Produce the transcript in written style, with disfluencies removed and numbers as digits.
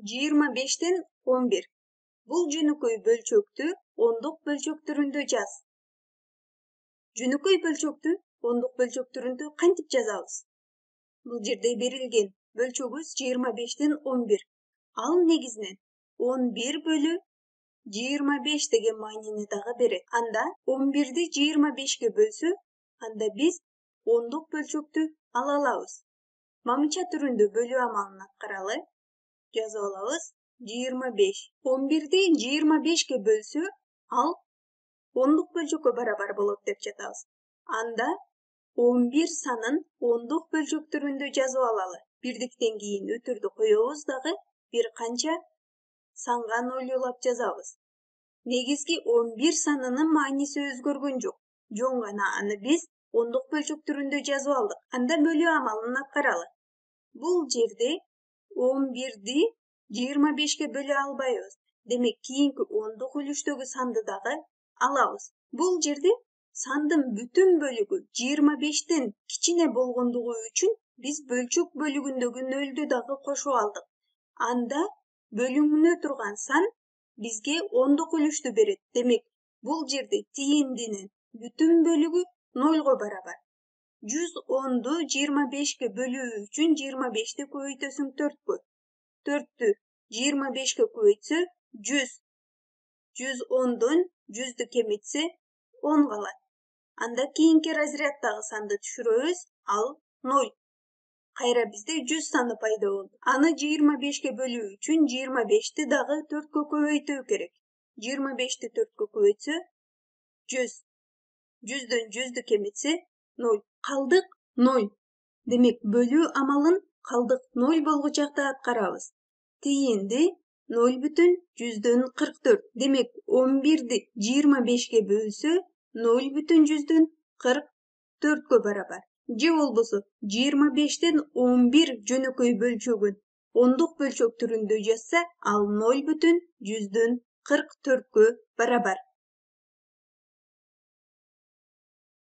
25'ten 11. Бул жөнөкөй бөлчөктү ондук бөлчөк түрүндө жаз. Жөнөкөй бөлчөктү ондук бөлчөк түрүндө кантип жазабыз? Бул жерде берилген бөлчөгүбүз 25'ten 11. Ал негизинен 11 бөлү 25 деген маанини дагы берет. Анда 11ди 25ге бөлсө, анда биз ондук бөлчөктү ала алабыз. Мамыча түрүндө бөлүү амалын аткаралы. Жазып алабыз 25. 11ди 25ге бөлсө, ал ондук бөлчөккө барабар болот деп жатабыз. Анда 11 санын ондук бөлчөк түрүндө жазып алалы. Бирдиктен кийин өтүрдү коебуз дагы бир канча санга нолулап жазабыз. Негизги 11 санынын мааниси өзгөргөн жок. Жөн гана аны биз ондук бөлчөк түрүндө жазып алдык. Анда бөлүү амалын аткаралы. Бул жерде 11ди 25ге бөлө албайбыз. Демек кийинки ондук үлүштөгү санды дагы алабыз. Бул жерде сандын бүтүн бөлүгү 25'тен кичине болгондугу үчүн биз бөлчөк бөлүгүндөгү нөлдү дагы кошуп алдык. Анда бөлүнө турган сан бизге ондук үлүштү берет. Демек бул жерде тиендинин бүтүн бөлүгү 0го барабар. 110ду 25ге бөлүү үчүн 25'ти көбөйтөсүң 4кө. 4тү 25ге көбөйтсө 100. 110дон 100дү кемитсе 10 калат. Анда кийинки разряддагы санды түшүрөбүз, ал 0. Кайра бизде 100 саны пайда болду. Аны 25ге бөлүү үчүн 25'ти дагы 4кө көбөйтүү керек. 25'ти 4кө көбөйтсө 100. 100дөн 100дү кемитсе 0. Калдык 0. Демек бөлүү амалын калдык 0 болгучакта аткарабыз. Тиенди 0,144. Демек 11ди 25ге бөлсө 0,144кө барабар. Же болбосо 25'тен 11 жөнөкөй бөлчөгүн ондук бөлчөк түрүндө жазса, ал 0,144кө барабар.